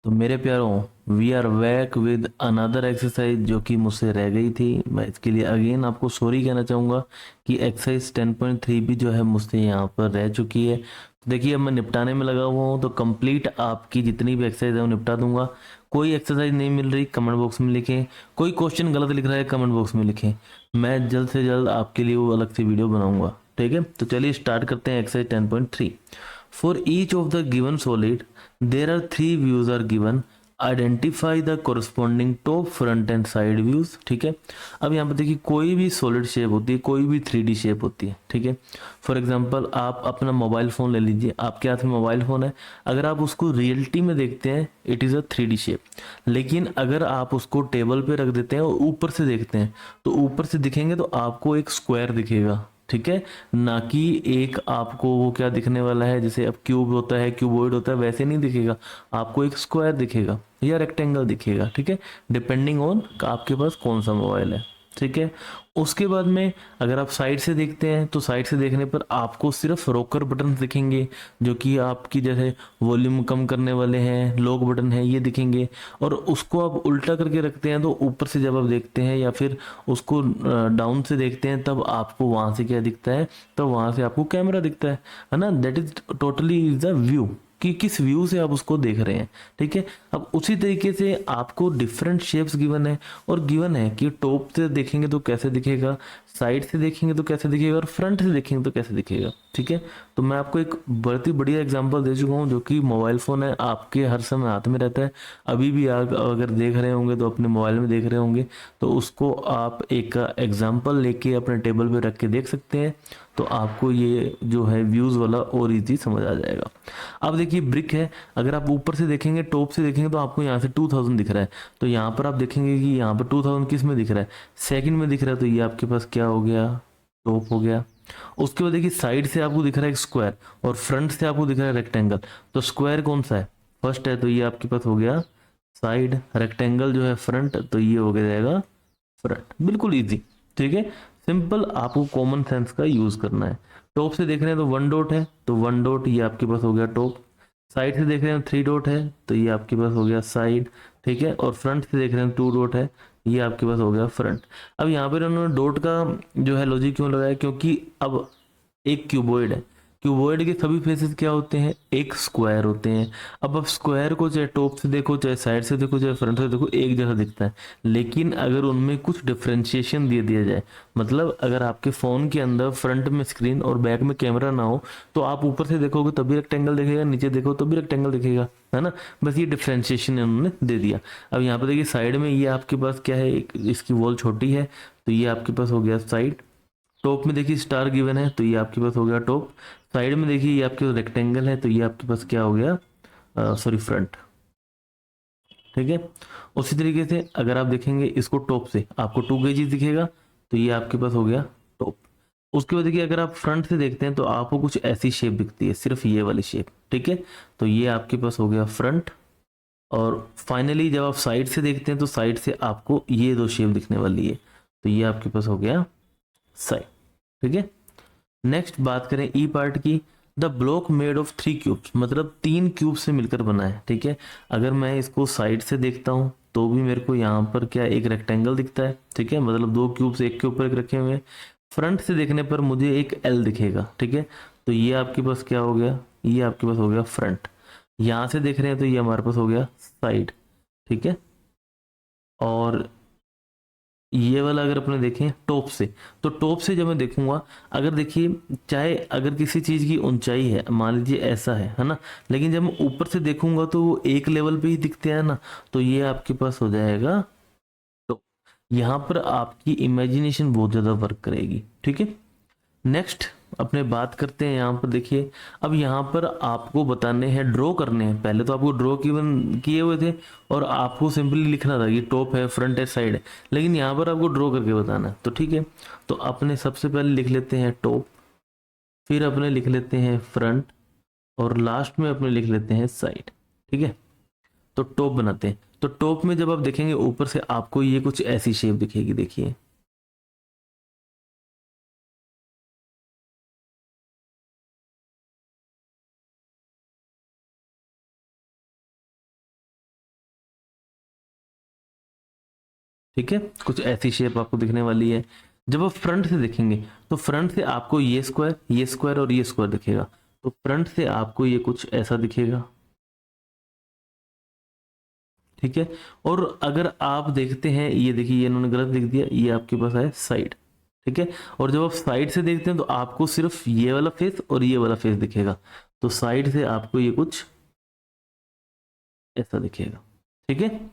तो मेरे प्यारों, we are back with another exercise जो कि मुझसे रह गई थी। मैं इसके लिए अगेन आपको सॉरी कहना चाहूँगा कि एक्सरसाइज 10.3 भी जो है मुझसे यहाँ पर रह चुकी है। तो देखिए, अब मैं निपटाने में लगा हुआ हूँ, तो कंप्लीट आपकी जितनी भी एक्सरसाइज है वो निपटा दूंगा। कोई एक्सरसाइज नहीं मिल रही कमेंट बॉक्स में लिखें, कोई क्वेश्चन गलत लिख रहा है कमेंट बॉक्स में लिखें, मैं जल्द से जल्द आपके लिए वो अलग से वीडियो बनाऊंगा। ठीक है, तो चलिए स्टार्ट करते हैं exercise 10.3। For each of the given solid, there are three views are given. Identify the corresponding top front end side views. ठीक है, अब यहाँ पर देखिए, कोई भी सॉलिड शेप होती है, कोई भी 3D शेप होती है। ठीक है, फॉर एग्जांपल आप अपना मोबाइल फ़ोन ले लीजिए, आपके हाथ में मोबाइल फ़ोन है। अगर आप उसको रियलिटी में देखते हैं, it is a 3D shape. लेकिन अगर आप उसको टेबल पे रख देते हैं और ऊपर से देखते हैं, तो ऊपर से दिखेंगे तो आपको एक स्क्वायर दिखेगा। ठीक है, ना कि एक आपको वो क्या दिखने वाला है, जैसे अब क्यूब होता है, क्यूबॉइड होता है, वैसे नहीं दिखेगा। आपको एक स्क्वायर दिखेगा या रेक्टेंगल दिखेगा। ठीक है, डिपेंडिंग ऑन आपके पास कौन सा मोबाइल है। ठीक है, उसके बाद में अगर आप साइड से देखते हैं, तो साइड से देखने पर आपको सिर्फ रोकर बटन दिखेंगे, जो कि आपकी जैसे वॉल्यूम कम करने वाले हैं, लॉक बटन है, ये दिखेंगे। और उसको आप उल्टा करके रखते हैं, तो ऊपर से जब आप देखते हैं या फिर उसको डाउन से देखते हैं, तब आपको वहां से क्या दिखता है, तब वहां से आपको कैमरा दिखता है ना। That is totally is the view, कि किस व्यू से आप उसको देख रहे हैं। ठीक है, अब उसी तरीके से आपको डिफरेंट शेप्स गिवन है, और गिवन है कि टॉप से देखेंगे तो कैसे दिखेगा, साइड से देखेंगे तो कैसे दिखेगा, और फ्रंट से देखेंगे तो कैसे दिखेगा। ठीक है, तो मैं आपको एक बहुत ही बढ़िया एग्जांपल दे चुका हूँ, जो कि मोबाइल फ़ोन है, आपके हर समय हाथ में रहता है। अभी भी आप अगर देख रहे होंगे तो अपने मोबाइल में देख रहे होंगे, तो उसको आप एक एग्जांपल लेके अपने टेबल पे रख के देख सकते हैं। तो आपको ये जो है व्यूज़ वाला और इजी समझ आ जाएगा। अब देखिए, ब्रिक है, अगर आप ऊपर से देखेंगे, टॉप से देखेंगे, तो आपको यहाँ से 2000 दिख रहा है। तो यहाँ पर आप देखेंगे कि यहाँ पर 2000 किस में दिख रहा है, सेकंड में दिख रहा है। तो ये आपके पास क्या हो गया, टॉप हो गया। उसके बाद देखिए, साइड से आपको दिख रहा है एक स्क्वायर, और फ्रंट से आपको दिख रहा है रेक्टेंगल। तो स्क्वायर कौन सा है, फर्स्ट है, तो ये आपके पास हो गया साइड। रेक्टेंगल जो है फ्रंट, तो ये हो गया जाएगा फ्रंट। बिल्कुल इजी। ठीक है, सिंपल, आपको कॉमन सेंस का यूज करना है। टॉप से देख रहे हैं तो वन डॉट है, तो वन डॉट ये आपके पास हो गया टॉप। साइड से देख रहे हैं थ्री डॉट है, तो ये आपके पास हो गया साइड। ठीक है, और फ्रंट से देख रहे हैं टू डॉट है, ये आपके पास हो गया फ्रंट। अब यहाँ पर उन्होंने डॉट का जो है लॉजिक क्यों लगाया, क्योंकि अब एक क्यूबॉइड है, क्यूबॉइड के सभी फेसेस क्या होते हैं, एक स्क्वायर होते हैं। अब आप स्क्वायर को चाहे टॉप से देखो, चाहे साइड से देखो, चाहे फ्रंट से देखो, एक जैसा दिखता है। लेकिन अगर उनमें कुछ डिफरेंशिएशन दे दिया जाए, मतलब अगर आपके फ़ोन के अंदर फ्रंट में स्क्रीन और बैक में कैमरा ना हो, तो आप ऊपर से देखोगे तभी रेक्टेंगल दिखेगा, नीचे देखो तो भी रेक्टेंगल दिखेगा, है ना। बस ये डिफरेंशिएशन उन्होंने दे दिया। अब यहाँ पर देखिए, साइड में ये आपके पास क्या है, इसकी वॉल छोटी है, तो ये आपके पास हो गया साइड। टॉप में देखिए स्टार गिवन है, तो ये आपके पास हो गया टॉप। साइड में देखिए ये आपके पास रेक्टेंगल है, तो ये आपके पास क्या हो गया, सॉरी, फ्रंट। ठीक है, उसी तरीके से अगर आप देखेंगे इसको टॉप से, आपको 2 kg दिखेगा, तो ये आपके पास हो गया टॉप। उसके बाद देखिए, अगर आप फ्रंट से देखते हैं तो आपको कुछ ऐसी शेप दिखती है, सिर्फ ये वाली शेप। ठीक है, तो ये आपके पास हो गया फ्रंट। और फाइनली जब आप साइड से देखते हैं, तो साइड से आपको ये दो शेप दिखने वाली है, तो ये आपके पास हो गया साइड। ठीक है, नेक्स्ट बात करें ई पार्ट की। The block made of 3 cubes, मतलब 3 क्यूब से मिलकर बना है। ठीक है, अगर मैं इसको साइड से देखता हूं, तो भी मेरे को यहाँ पर क्या एक रेक्टेंगल दिखता है। ठीक है, मतलब 2 क्यूब्स एक के ऊपर एक रखे हुए हैं। फ्रंट से देखने पर मुझे एक एल दिखेगा। ठीक है, तो ये आपके पास क्या हो गया, ये आपके पास हो गया फ्रंट। यहाँ से देख रहे हैं तो ये हमारे पास हो गया साइड। ठीक है, और ये वाला अगर अपने देखें टॉप से, तो टॉप से जब मैं देखूंगा, अगर देखिए, चाहे अगर किसी चीज की ऊंचाई है, मान लीजिए ऐसा है ना, लेकिन जब मैं ऊपर से देखूंगा तो वो एक लेवल पे ही दिखते हैं ना। तो ये आपके पास हो जाएगा। तो यहाँ पर आपकी इमेजिनेशन बहुत ज्यादा वर्क करेगी। ठीक है, नेक्स्ट अपने बात करते हैं यहाँ पर देखिए। अब यहाँ पर आपको बताने हैं, ड्रॉ करने हैं। पहले तो आपको ड्रॉ किए हुए थे, और आपको सिंपली लिखना था कि टॉप है, फ्रंट है, साइड है। लेकिन यहाँ पर आपको ड्रॉ करके बताना है, तो ठीक है। तो अपने सबसे पहले लिख लेते हैं टॉप, फिर अपने लिख लेते हैं फ्रंट, और लास्ट में अपने लिख लेते हैं साइड। ठीक है, तो टॉप बनाते हैं। तो टॉप में जब आप देखेंगे ऊपर से, आपको ये कुछ ऐसी शेप दिखेगी, देखिए। ठीक है, कुछ ऐसी शेप आपको दिखने वाली है। जब आप फ्रंट से देखेंगे तो फ्रंट से आपको ये स्क्वायर और ये स्क्वायर दिखेगा। तो फ्रंट से आपको ये कुछ ऐसा दिखेगा, ठीक है। और अगर आप देखते हैं, ये देखिए ये इन्होंने गलत लिख दिया, ये आपके पास है साइड, ठीक है। और जब आप साइड से देखते हैं तो आपको सिर्फ ये वाला फेस और ये वाला फेस दिखेगा। तो साइड से आपको ये कुछ ऐसा दिखेगा, ठीक है।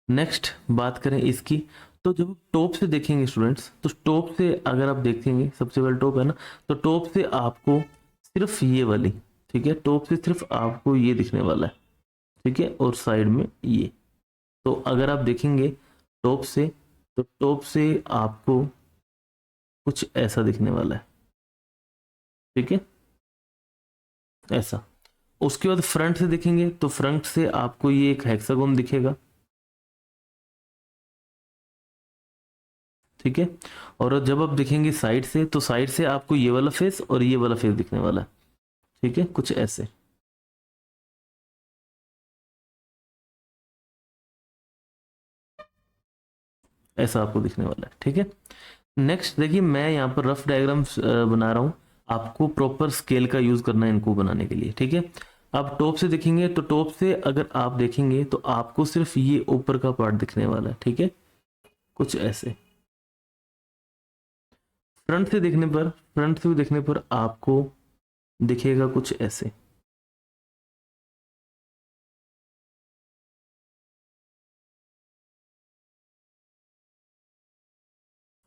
नेक्स्ट बात करें इसकी, तो जब टॉप से देखेंगे स्टूडेंट्स, तो टॉप से अगर आप देखेंगे, सबसे पहले टॉप है ना, तो टॉप से आपको सिर्फ ये वाली, ठीक है, टॉप से सिर्फ आपको ये दिखने वाला है, ठीक है। और साइड में ये, तो अगर आप देखेंगे टॉप से, तो टॉप से आपको कुछ ऐसा दिखने वाला है, ठीक है, ऐसा। उसके बाद फ्रंट से देखेंगे तो फ्रंट से आपको ये एक हेक्सागोन दिखेगा, ठीक है। और जब आप देखेंगे साइड से, तो साइड से आपको ये वाला फेस और ये वाला फेस दिखने वाला है, ठीक है, कुछ ऐसे। ऐसा आपको दिखने वाला है, ठीक है। नेक्स्ट देखिए, मैं यहाँ पर रफ डायग्राम्स बना रहा हूँ, आपको प्रॉपर स्केल का यूज करना है इनको बनाने के लिए, ठीक है। आप टॉप से देखेंगे तो टॉप से अगर आप देखेंगे तो आपको सिर्फ ये ऊपर का पार्ट दिखने वाला है, ठीक है, कुछ ऐसे। फ्रंट से देखने पर आपको दिखेगा कुछ ऐसे,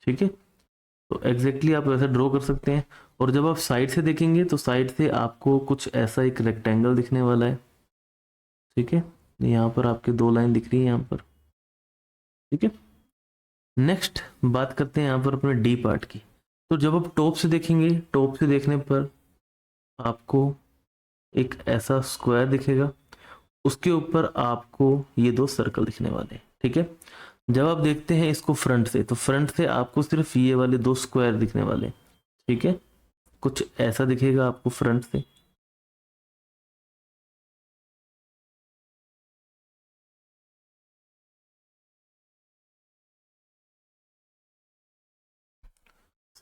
ठीक है। तो एग्जैक्टली आप वैसा ड्रॉ कर सकते हैं। और जब आप साइड से देखेंगे तो साइड से आपको कुछ ऐसा एक रेक्टेंगल दिखने वाला है, ठीक है। यहाँ पर आपके दो लाइन दिख रही है यहाँ पर, ठीक है। नेक्स्ट बात करते हैं यहाँ पर अपने डी पार्ट की। तो जब आप टॉप से देखेंगे, टॉप से देखने पर आपको एक ऐसा स्क्वायर दिखेगा, उसके ऊपर आपको ये दो सर्कल दिखने वाले हैं, ठीक है। जब आप देखते हैं इसको फ्रंट से, तो फ्रंट से आपको सिर्फ ये वाले दो स्क्वायर दिखने वाले हैं, ठीक है, कुछ ऐसा दिखेगा आपको फ्रंट से।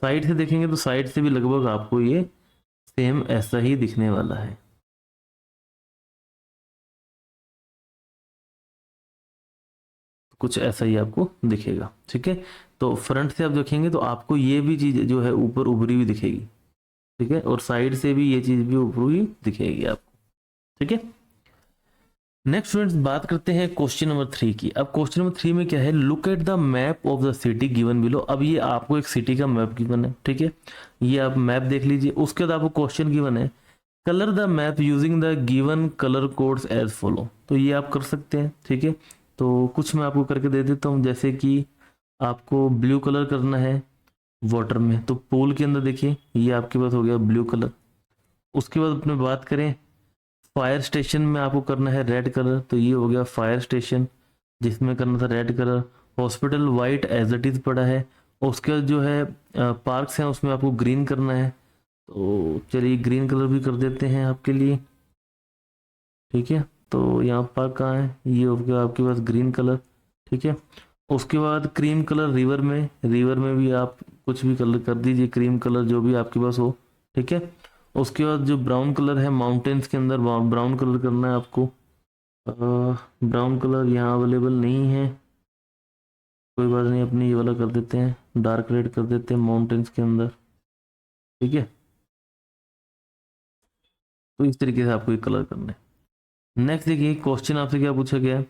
साइड से देखेंगे तो साइड से भी लगभग आपको ये सेम ऐसा ही दिखने वाला है, कुछ ऐसा ही आपको दिखेगा, ठीक है। तो फ्रंट से आप देखेंगे तो आपको ये भी चीज जो है ऊपर उभरी हुई दिखेगी, ठीक है। और साइड से भी ये चीज भी उभरी हुई दिखेगी आपको, ठीक है। नेक्स्ट स्टूडेंट्स बात करते हैं क्वेश्चन नंबर 3 की। अब क्वेश्चन नंबर 3 में क्या है, look at the map of the city given below. अब ये आपको एक सिटी का मैप गिवन है, ठीक है, ये आप मैप देख लीजिए। उसके बाद आपको क्वेश्चन गिवन है, colour the map using the given colour codes as follow. तो ये आप कर सकते हैं, ठीक है। तो कुछ मैं आपको करके दे देता हूँ, जैसे कि आपको ब्लू कलर करना है वाटर में, तो पूल के अंदर देखिए ये आपके पास हो गया ब्लू कलर। उसके बाद अपने बात करें फायर स्टेशन में, आपको करना है रेड कलर, तो ये हो गया फायर स्टेशन जिसमें करना था red colour. Hospital white as it is पड़ा है। उसके बाद जो है पार्क्स हैं उसमें आपको ग्रीन करना है, तो चलिए ग्रीन कलर भी कर देते हैं आपके लिए, ठीक है। तो यहाँ पार्क कहाँ है, ये हो गया आपके पास ग्रीन कलर, ठीक है। उसके बाद क्रीम कलर रिवर में भी आप कुछ भी कलर कर दीजिए, क्रीम कलर जो भी आपके पास हो, ठीक है। उसके बाद जो ब्राउन कलर है माउंटेन्स के अंदर ब्राउन कलर करना है आपको। ब्राउन कलर यहाँ अवेलेबल नहीं है, कोई बात नहीं, अपने ये वाला कर देते हैं, डार्क रेड कर देते हैं माउंटेन्स के अंदर, ठीक है। तो इस तरीके से आपको ये कलर करना है। नेक्स्ट देखिए क्वेश्चन आपसे क्या पूछा गया है,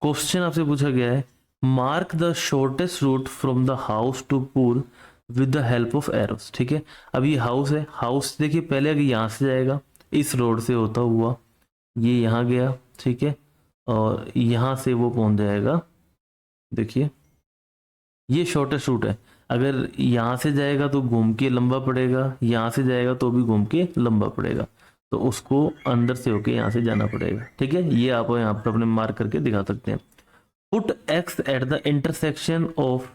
क्वेश्चन आपसे पूछा गया है mark the shortest route from the house to pool with the help of arrows, ठीक है। अब ये हाउस है, हाउस देखिए पहले अगर यहाँ से जाएगा इस रोड से होता हुआ ये यहाँ गया, ठीक है, और यहाँ से वो पहुंच जाएगा, देखिए ये शॉर्टेस्ट रूट है। अगर यहाँ से जाएगा तो घूम के लंबा पड़ेगा, यहाँ से जाएगा तो भी घूम के लंबा पड़ेगा, तो उसको अंदर से होके यहाँ से जाना पड़ेगा, ठीक है। ये आप यहाँ पर अपने मार्क करके दिखा सकते हैं। Put x at the intersection of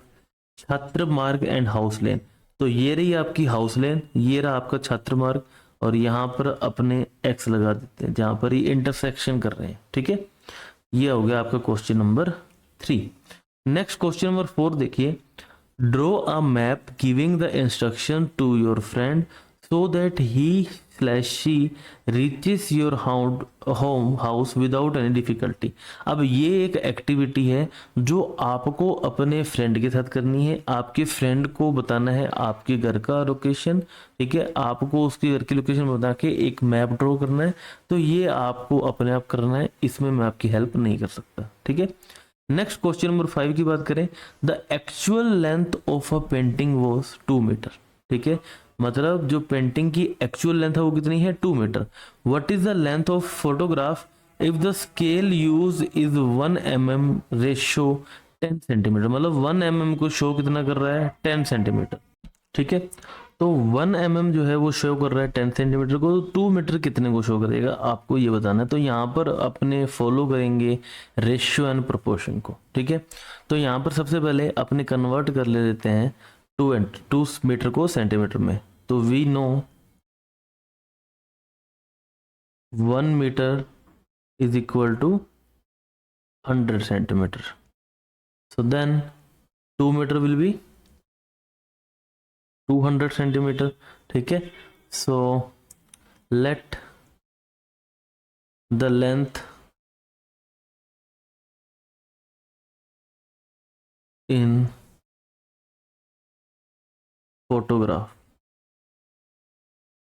छात्र मार्ग एंड हाउस लेन। तो ये रही आपकी हाउस लेन, ये रहा आपका छात्र मार्ग, और यहाँ पर अपने एक्स लगा देते हैं जहां पर ये इंटरसेक्शन कर रहे हैं, ठीक है। ये हो गया आपका question number 3। Next question number 4 देखिए, draw a map giving the instruction to your friend so that he/she reaches your home house without any difficulty. अब ये एक एक्टिविटी है जो आपको अपने फ्रेंड के साथ करनी है। आपके फ्रेंड को बताना है आपके घर का लोकेशन, ठीक है, आपको उसके घर की लोकेशन बता के एक मैप ड्रॉ करना है। तो ये आपको अपने आप करना है, इसमें मैं आपकी हेल्प नहीं कर सकता, ठीक है। नेक्स्ट क्वेश्चन नंबर 5 की बात करें, the actual length of a painting was 2 metre, ठीक है, मतलब जो पेंटिंग की एक्चुअल लेंथ है वो कितनी है, 2 metre. What is the length of photograph if the scale use is 1 mm ratio 10 centimetre, मतलब 1 mm को शो कितना कर रहा है, 10 सेंटीमीटर, ठीक है। तो 1 mm जो है वो शो कर रहा है 10 सेंटीमीटर को, तो 2 मीटर कितने को शो करेगा आपको ये बताना है। तो यहाँ पर अपने फॉलो करेंगे रेशियो एंड प्रोपोर्शन को, ठीक है। तो यहाँ पर सबसे पहले अपने कन्वर्ट कर ले देते हैं 2 मीटर को सेंटीमीटर में। तो we know 1 metre is equal to 100 centimetre, so then 2 metre will be 200 centimetre, ठीक है। So let the length in photograph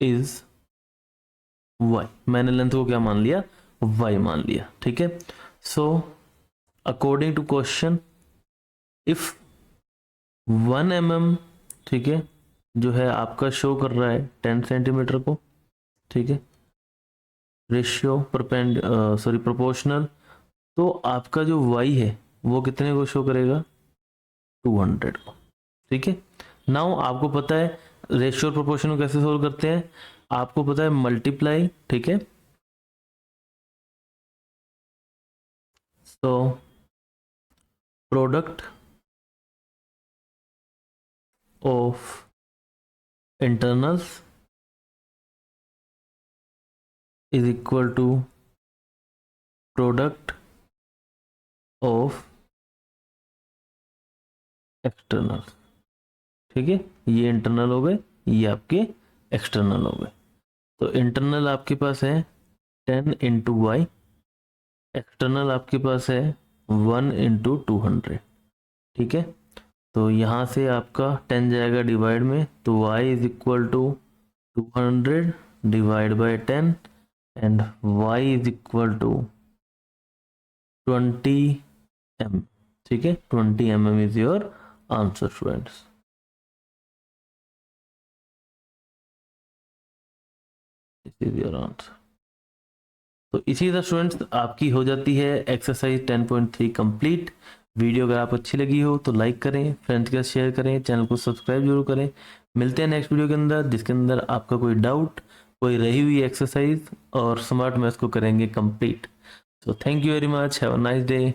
is y, मैंने लेंथ को क्या मान लिया, y मान लिया, ठीक है। So according to question if 1 mm, ठीक है, जो है आपका शो कर रहा है 10 सेंटीमीटर को, ठीक है, रेशियो प्रोपोर्शनल, तो आपका जो y है वो कितने को शो करेगा, 200 को, ठीक है। नाउ आपको पता है रेशियो और प्रोपोर्शन को कैसे सोल्व करते हैं, आपको पता है मल्टीप्लाई, ठीक है। So product of internals is equal to product of external, ठीक है। ये इंटरनल हो गए, ये आपके एक्सटर्नल हो गए। तो इंटरनल आपके पास है 10 इंटू वाई, एक्सटर्नल आपके पास है 1 इंटू 200, ठीक है। तो यहाँ से आपका 10 जाएगा डिवाइड में, तो y is equal to 200 divide by 10 and y is equal to 20 mm, ठीक है। 20 mm is your answer students. This is your answer. तो इसी तरह स्टूडेंट्स आपकी हो जाती है एक्सरसाइज 10.3 कंप्लीट। वीडियो अगर आपको अच्छी लगी हो तो लाइक करें, फ्रेंड्स के साथ शेयर करें, चैनल को सब्सक्राइब जरूर करें। मिलते हैं नेक्स्ट वीडियो के अंदर, जिसके अंदर आपका कोई डाउट, कोई रही हुई एक्सरसाइज और स्मार्ट मैथ्स को करेंगे complete. So thank you very much, have a nice day.